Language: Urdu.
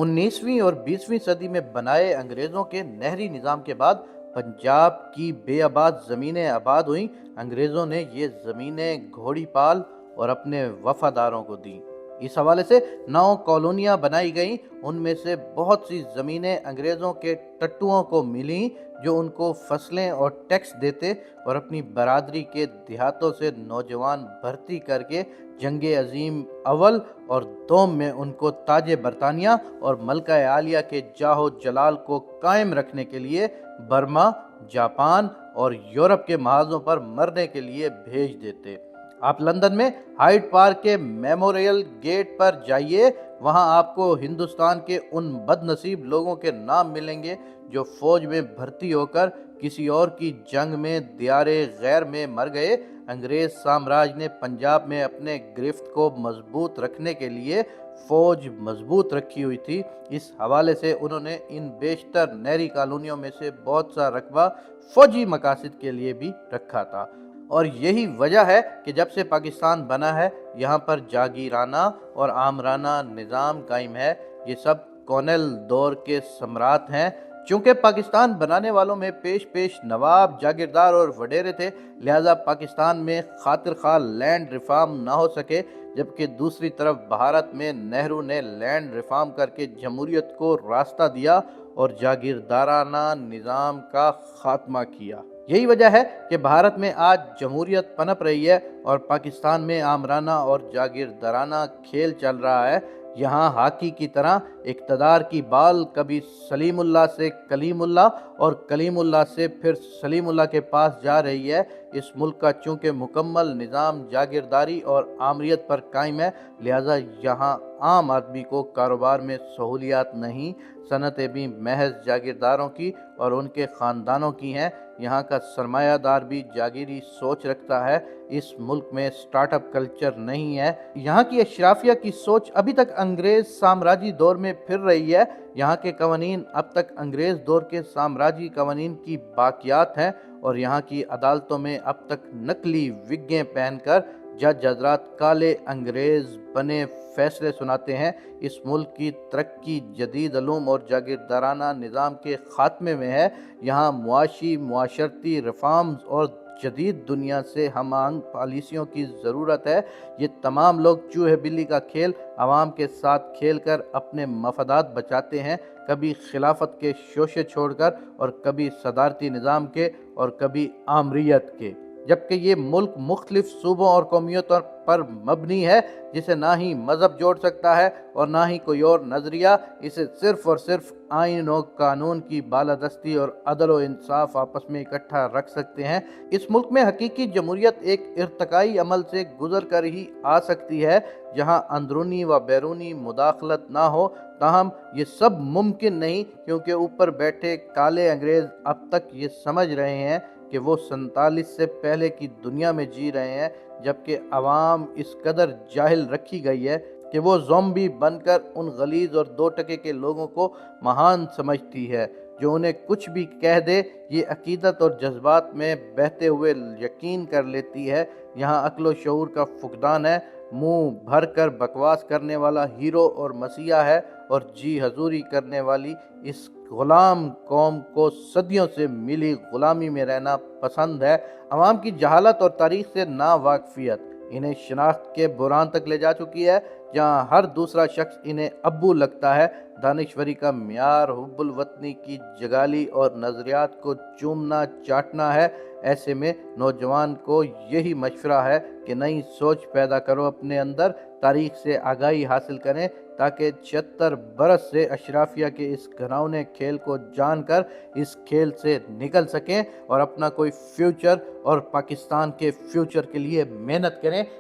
19ویں اور 20ویں صدی میں بنائے انگریزوں کے نہری نظام کے بعد پنجاب کی بے آباد زمینیں آباد ہوئیں۔ انگریزوں نے یہ زمینیں گھوڑی پال اور اپنے وفاداروں کو دیں۔ اس حوالے سے 9 کالونیاں بنائی گئیں۔ ان میں سے بہت سی زمینیں انگریزوں کے ٹٹوؤں کو ملیں جو ان کو فصلیں اور ٹیکس دیتے اور اپنی برادری کے دیہاتوں سے نوجوان بھرتی کر کے جنگ عظیم اول اور دوم میں ان کو تاج برطانیہ اور ملکہ عالیہ کے جاہ و جلال کو قائم رکھنے کے لیے برما، جاپان اور یورپ کے محاذوں پر مرنے کے لیے بھیج دیتے۔ آپ لندن میں ہائیڈ پارک کے میموریل گیٹ پر جائیے، وہاں آپ کو ہندوستان کے ان بد نصیب لوگوں کے نام ملیں گے جو فوج میں بھرتی ہو کر کسی اور کی جنگ میں دیار غیر میں مر گئے۔ انگریز سامراج نے پنجاب میں اپنے گرفت کو مضبوط رکھنے کے لیے فوج مضبوط رکھی ہوئی تھی۔ اس حوالے سے انہوں نے ان بیشتر نہری کالونیوں میں سے بہت سا رقبہ فوجی مقاصد کے لیے بھی رکھا تھا، اور یہی وجہ ہے کہ جب سے پاکستان بنا ہے یہاں پر جاگیرانہ اور آمرانہ نظام قائم ہے۔ یہ سب کولونیل دور کے ثمرات ہیں۔ چونکہ پاکستان بنانے والوں میں پیش نواب، جاگیردار اور وڈیرے تھے، لہذا پاکستان میں خاطر خواہ لینڈ ریفارم نہ ہو سکے، جبکہ دوسری طرف بھارت میں نہرو نے لینڈ ریفارم کر کے جمہوریت کو راستہ دیا اور جاگیردارانہ نظام کا خاتمہ کیا۔ یہی وجہ ہے کہ بھارت میں آج جمہوریت پنپ رہی ہے اور پاکستان میں آمرانہ اور جاگیردارانہ کھیل چل رہا ہے۔ یہاں ہاکی کی طرح اقتدار کی بال کبھی سلیم اللہ سے کلیم اللہ اور کلیم اللہ سے پھر سلیم اللہ کے پاس جا رہی ہے۔ اس ملک کا چونکہ مکمل نظام جاگیرداری اور آمریت پر قائم ہے، لہذا یہاں عام آدمی کو کاروبار میں سہولیات نہیں، صنعتیں بھی محض جاگیرداروں کی اور ان کے خاندانوں کی ہیں۔ یہاں کا سرمایہ دار بھی جاگیری سوچ رکھتا ہے۔ اس ملک میں سٹارٹ اپ کلچر نہیں ہے۔ یہاں کی اشرافیہ کی سوچ ابھی تک انگریز سامراجی دور میں پھر رہی ہے۔ یہاں کے قوانین اب تک انگریز دور کے سامراجی قوانین کی باقیات ہیں، اور یہاں کی عدالتوں میں اب تک نقلی وگیں پہن کر جج حضرات کالے انگریز بنے فیصلے سناتے ہیں۔ اس ملک کی ترقی جدید علوم اور جاگیردارانہ نظام کے خاتمے میں ہے۔ یہاں معاشرتی ریفارمز اور جدید دنیا سے ہم آہنگ پالیسیوں کی ضرورت ہے۔ یہ تمام لوگ چوہے بلی کا کھیل عوام کے ساتھ کھیل کر اپنے مفادات بچاتے ہیں، کبھی خلافت کے شوشے چھوڑ کر اور کبھی صدارتی نظام کے اور کبھی آمریت کے، جبکہ یہ ملک مختلف صوبوں اور قومیتوں پر مبنی ہے جسے نہ ہی مذہب جوڑ سکتا ہے اور نہ ہی کوئی اور نظریہ۔ اسے صرف اور صرف آئین و قانون کی بالادستی اور عدل و انصاف آپس میں اکٹھا رکھ سکتے ہیں۔ اس ملک میں حقیقی جمہوریت ایک ارتقائی عمل سے گزر کر ہی آ سکتی ہے جہاں اندرونی و بیرونی مداخلت نہ ہو۔ تاہم یہ سب ممکن نہیں، کیونکہ اوپر بیٹھے کالے انگریز اب تک یہ سمجھ رہے ہیں کہ وہ 47 سے پہلے کی دنیا میں جی رہے ہیں، جبکہ عوام اس قدر جاہل رکھی گئی ہے کہ وہ زومبی بن کر ان غلیظ اور 2 ٹکے کے لوگوں کو مہان سمجھتی ہے جو انہیں کچھ بھی کہہ دے یہ عقیدت اور جذبات میں بہتے ہوئے یقین کر لیتی ہے۔ یہاں عقل و شعور کا فقدان ہے۔ منہ بھر کر بکواس کرنے والا ہیرو اور مسیحا ہے، اور جی حضوری کرنے والی اس غلام قوم کو صدیوں سے ملی غلامی میں رہنا پسند ہے۔ عوام کی جہالت اور تاریخ سے نا واقفیت انہیں شناخت کے بحران تک لے جا چکی ہے، جہاں ہر دوسرا شخص انہیں ابو لگتا ہے۔ دانشوری کا معیار حب الوطنی کی جگالی اور نظریات کو چومنا چاٹنا ہے۔ ایسے میں نوجوان کو یہی مشورہ ہے کہ نئی سوچ پیدا کرو اپنے اندر، تاریخ سے آگاہی حاصل کریں تاکہ 76 برس سے اشرافیہ کے اس گھناؤنے کھیل کو جان کر اس کھیل سے نکل سکیں اور اپنا کوئی فیوچر اور پاکستان کے فیوچر کے لیے محنت کریں۔